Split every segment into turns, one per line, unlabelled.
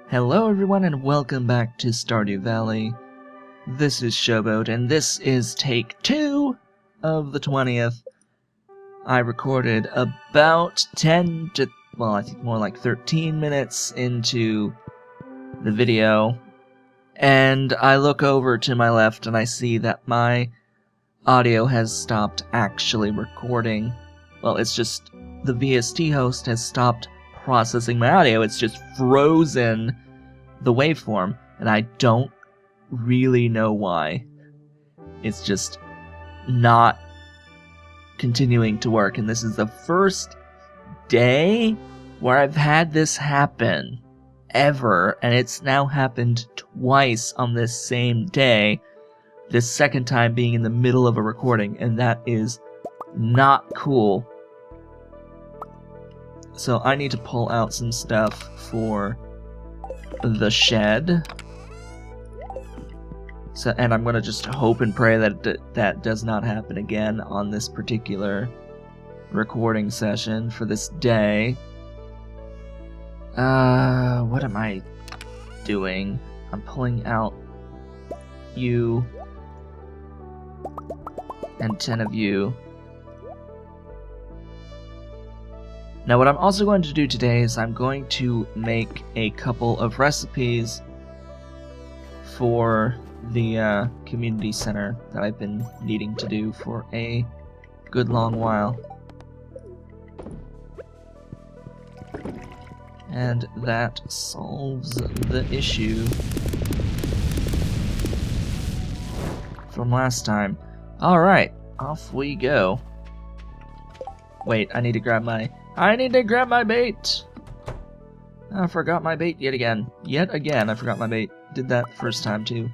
Hello everyone and welcome back to Stardew Valley. This is Showboat and this is take 2 of the 20th. I recorded about 10 to, well, I think more like 13 minutes into the video, and I look over to my left and I see that my audio has stopped actually recording. Well, it's just the VST host has stopped processing my audio. It's just frozen the waveform, and I don't really know why. It's just not continuing to work, and this is the first day where I've had this happen ever, and it's now happened twice on this same day, this second time being in the middle of a recording, and that is not cool. So I need to pull out some stuff for the shed. So, and I'm gonna just hope and pray that that does not happen again on this particular recording session for this day. What am I doing? I'm pulling out you and 10 of you. Now what I'm also going to do today is I'm going to make a couple of recipes for the community center that I've been needing to do for a good long while. And that solves the issue from last time. Alright, off we go. Wait, I need to grab my bait! I forgot my bait yet again. Yet again, I forgot my bait. Did that the first time too.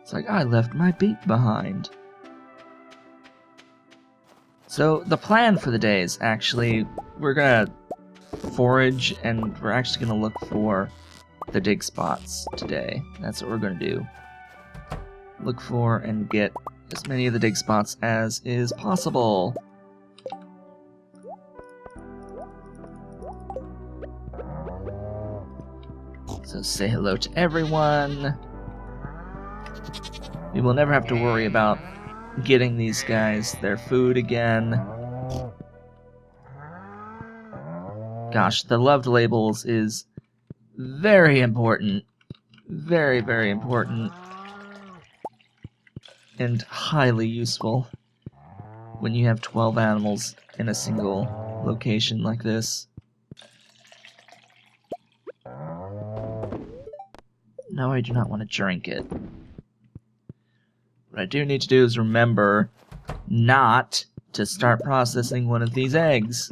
It's like, I left my bait behind. So, the plan for the day is actually, we're gonna forage and we're actually gonna look for the dig spots today. That's what we're gonna do. Look for and get as many of the dig spots as is possible. So say hello to everyone. We will never have to worry about getting these guys their food again. Gosh, the loved labels is very important. Very, very important. And highly useful when you have 12 animals in a single location like this. No, I do not want to drink it. What I do need to do is remember not to start processing one of these eggs.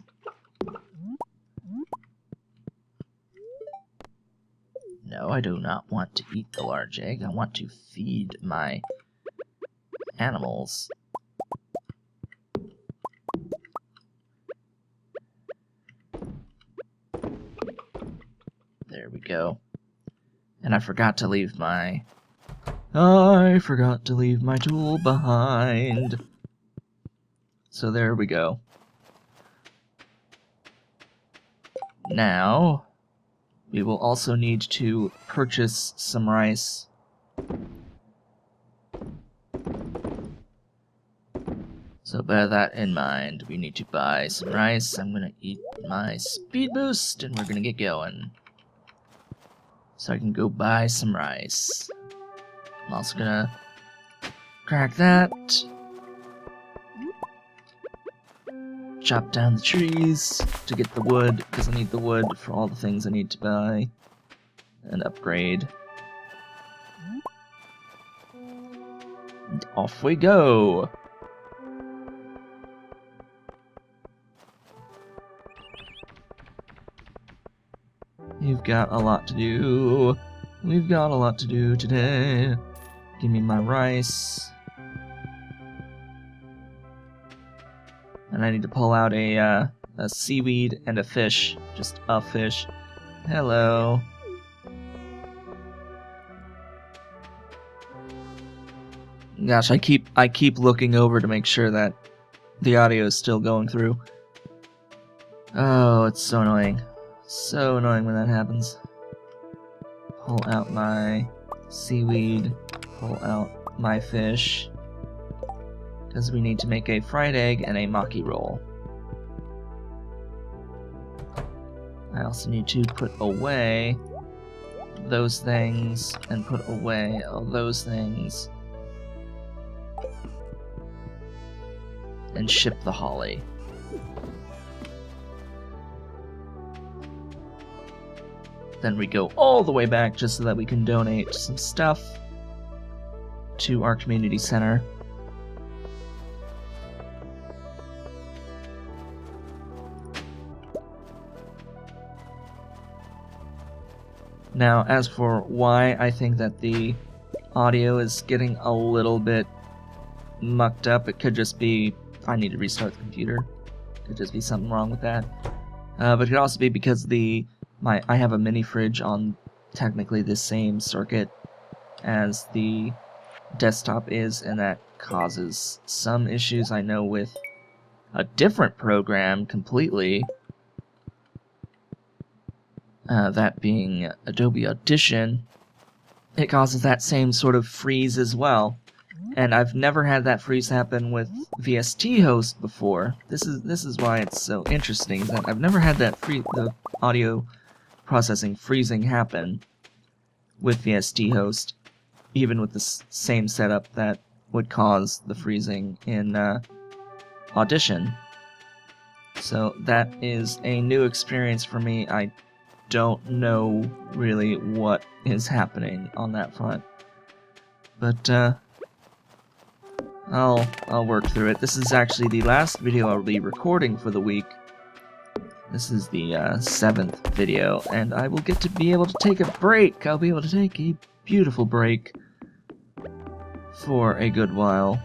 No, I do not want to eat the large egg. I want to feed my animals. There we go. And I forgot to leave my tool behind. So there we go. Now, we will also need to purchase some rice. So bear that in mind. We need to buy some rice. I'm gonna eat my speed boost and we're gonna get going. So I can go buy some rice. I'm also gonna crack that. Chop down the trees to get the wood, because I need the wood for all the things I need to buy and upgrade. And off we go! We've got a lot to do. We've got a lot to do today. Give me my rice. And I need to pull out a seaweed and a fish. Just a fish. Hello. Gosh, I keep looking over to make sure that the audio is still going through. Oh, it's so annoying. So annoying when that happens. Pull out my seaweed, pull out my fish, because we need to make a fried egg and a maki roll. I also need to put away those things and put away all those things and ship the holly. Then we go all the way back just so that we can donate some stuff to our community center. Now, as for why I think that the audio is getting a little bit mucked up, it could just be I need to restart the computer. Could just be something wrong with that. But it could also be because I have a mini fridge on technically the same circuit as the desktop is, and that causes some issues. I know with a different program completely, that being Adobe Audition, it causes that same sort of freeze as well. And I've never had that freeze happen with VST Host before. This is why it's so interesting, that I've never had that the audio processing freezing happen with VST Host, even with the same setup that would cause the freezing in Audition. So that is a new experience for me. I don't know really what is happening on that front, but I'll work through it. This is actually the last video I'll be recording for the week. This is the 7th video, and I will get to be able to take a break. I'll be able to take a beautiful break for a good while,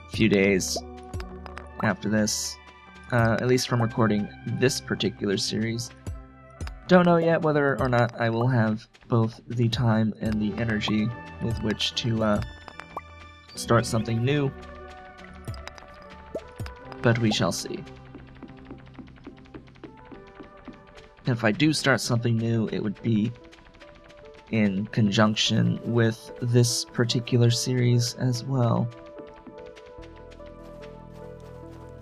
a few days after this, at least from recording this particular series. Don't know yet whether or not I will have both the time and the energy with which to start something new, but we shall see. If I do start something new, it would be in conjunction with this particular series as well.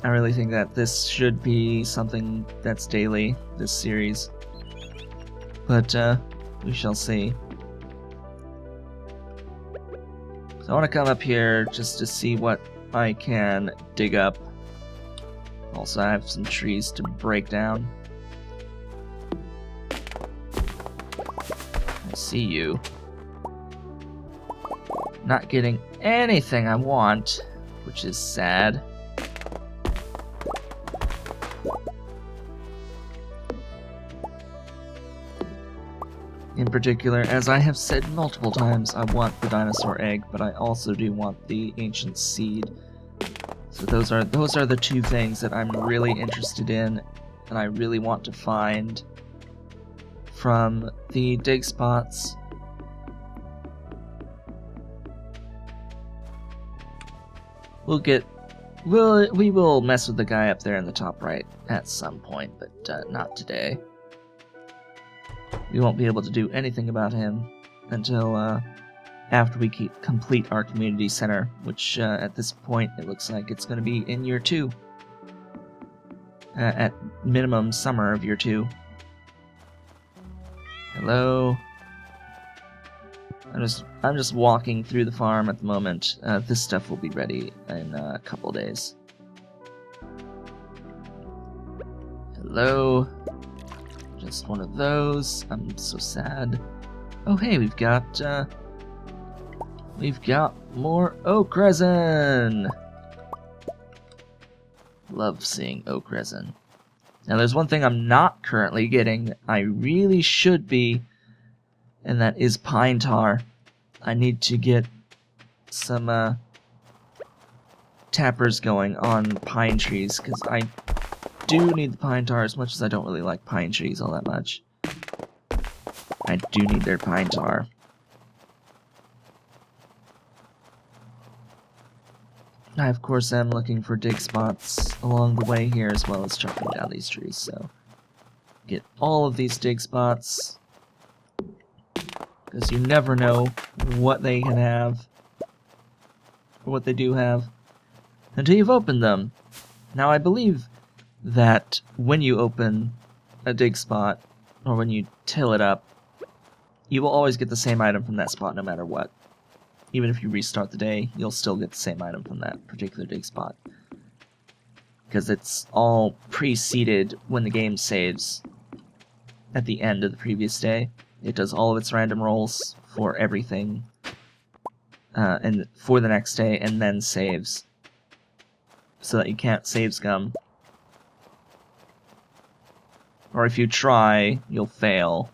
I really think that this should be something that's daily, this series. But, we shall see. So I want to come up here just to see what I can dig up. Also, I have some trees to break down. I see you. Not getting anything I want, which is sad. In particular, as I have said multiple times, I want the dinosaur egg, but I also do want the ancient seed. So those are the two things that I'm really interested in, and I really want to find from the dig spots. We will mess with the guy up there in the top right at some point, but not today. We won't be able to do anything about him until after we complete our community center, which at this point it looks like it's going to be in year 2. At minimum summer of year 2. Hello. I'm just walking through the farm at the moment. This stuff will be ready in a couple days. Hello. Just one of those. I'm so sad. Oh hey, we've got more oak resin. Love seeing oak resin. Now there's one thing I'm not currently getting that I really should be, and that is pine tar. I need to get some tappers going on pine trees, because I do need the pine tar as much as I don't really like pine trees all that much. I do need their pine tar. I, of course, am looking for dig spots along the way here, as well as chopping down these trees, so Get all of these dig spots, because you never know what they can have, or what they do have, until you've opened them. Now, I believe that when you open a dig spot, or when you till it up, you will always get the same item from that spot no matter what. Even if you restart the day, you'll still get the same item from that particular dig spot. Because it's all pre-seeded when the game saves at the end of the previous day. It does all of its random rolls for everything and for the next day, and then saves. So that you can't save scum. Or if you try, you'll fail.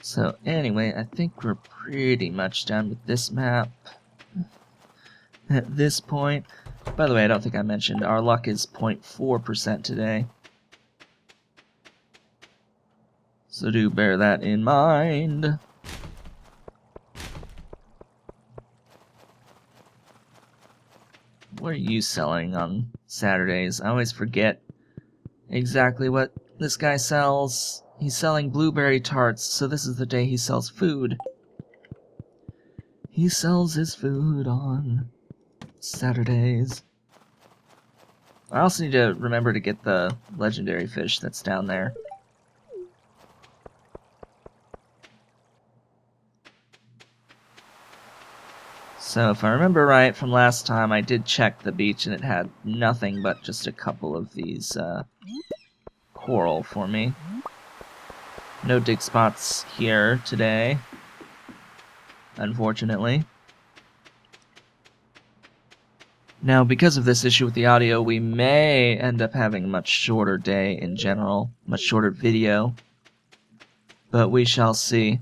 So anyway, I think we're pretty much done with this map at this point. By the way, I don't think I mentioned, our luck is 0.4% today. So do bear that in mind. What are you selling on Saturdays? I always forget exactly what this guy sells. He's selling blueberry tarts, so this is the day he sells food. He sells his food on Saturdays. I also need to remember to get the legendary fish that's down there. So if I remember right from last time, I did check the beach and it had nothing but just a couple of these coral for me. No dig spots here today, unfortunately. Now, because of this issue with the audio, we may end up having a much shorter day in general, much shorter video, but we shall see.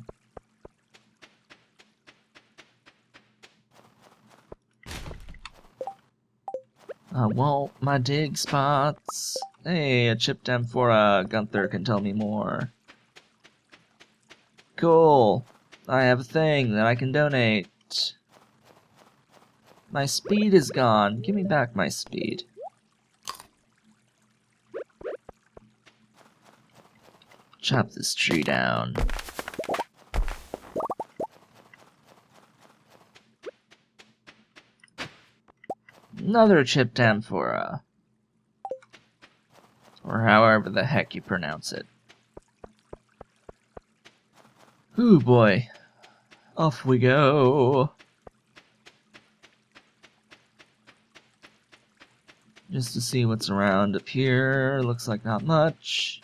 Well, my dig spots. Hey, a chipped amphora. Gunther can tell me more. Cool. I have a thing that I can donate. My speed is gone. Give me back my speed. Chop this tree down. Another chipped amphora. Or however the heck you pronounce it. Ooh boy. Off we go. Just to see what's around up here. Looks like not much.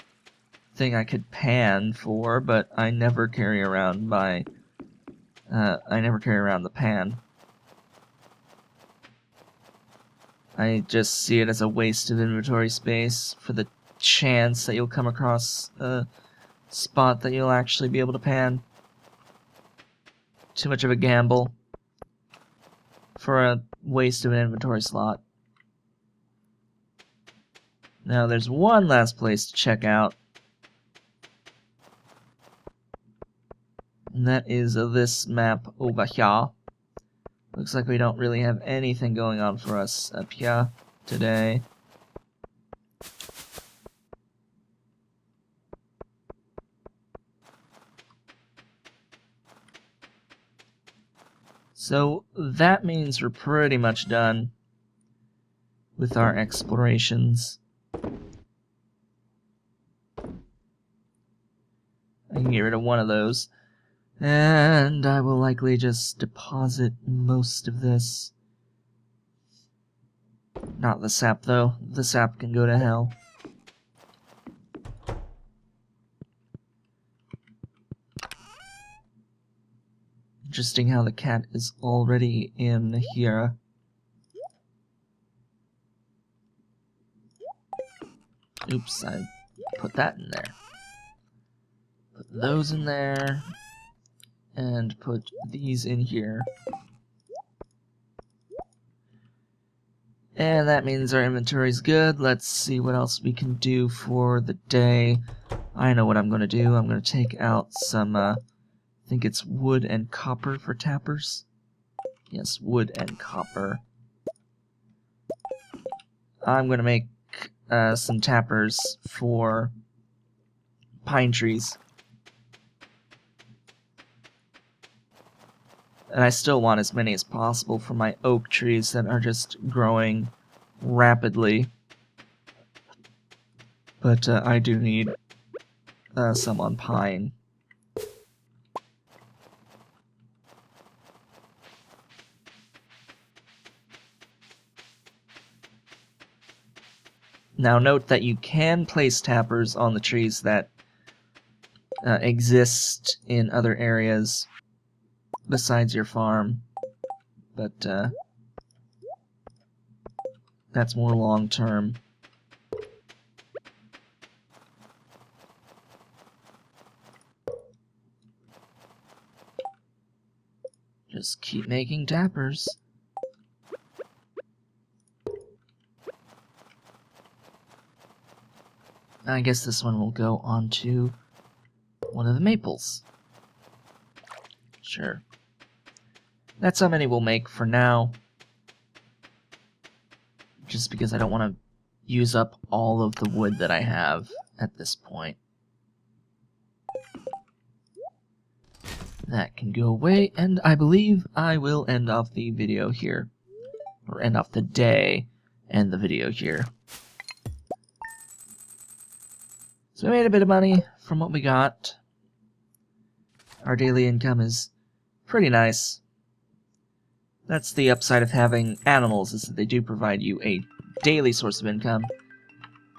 Thing I could pan for, but I never carry around my... I never carry around the pan. I just see it as a waste of inventory space for the chance that you'll come across a spot that you'll actually be able to pan. Too much of a gamble for a waste of an inventory slot. Now there's one last place to check out. And that is this map over here. Looks like we don't really have anything going on for us up here today. So that means we're pretty much done with our explorations. I can get rid of one of those. And I will likely just deposit most of this. Not the sap, though. The sap can go to hell. Interesting how the cat is already in here. Oops, I put that in there. Put those in there. And put these in here. And that means our inventory's good. Let's see what else we can do for the day. I know what I'm going to do. I'm going to take out some, I think it's wood and copper for tappers. Yes, wood and copper. I'm going to make some tappers for pine trees. And I still want as many as possible for my oak trees that are just growing rapidly. But I do need some on pine. Now note that you can place tappers on the trees that exist in other areas besides your farm, but that's more long-term. Just keep making tappers. I guess this one will go onto one of the maples. Sure. That's how many we'll make for now. Just because I don't want to use up all of the wood that I have at this point. That can go away, and I believe I will end off the video here. Or end off the day, and the video here. So we made a bit of money from what we got. Our daily income is pretty nice. That's the upside of having animals, is that they do provide you a daily source of income.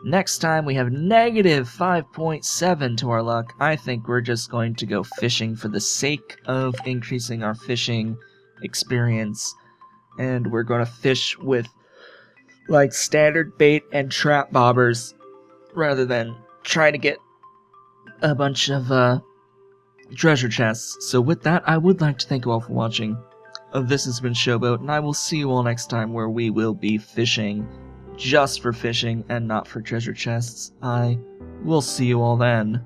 Next time we have negative 5.7 to our luck. I think we're just going to go fishing for the sake of increasing our fishing experience. And we're going to fish with like standard bait and trap bobbers rather than try to get a bunch of treasure chests. So with that, I would like to thank you all for watching. This has been Showboat, and I will see you all next time where we will be fishing just for fishing and not for treasure chests. I will see you all then.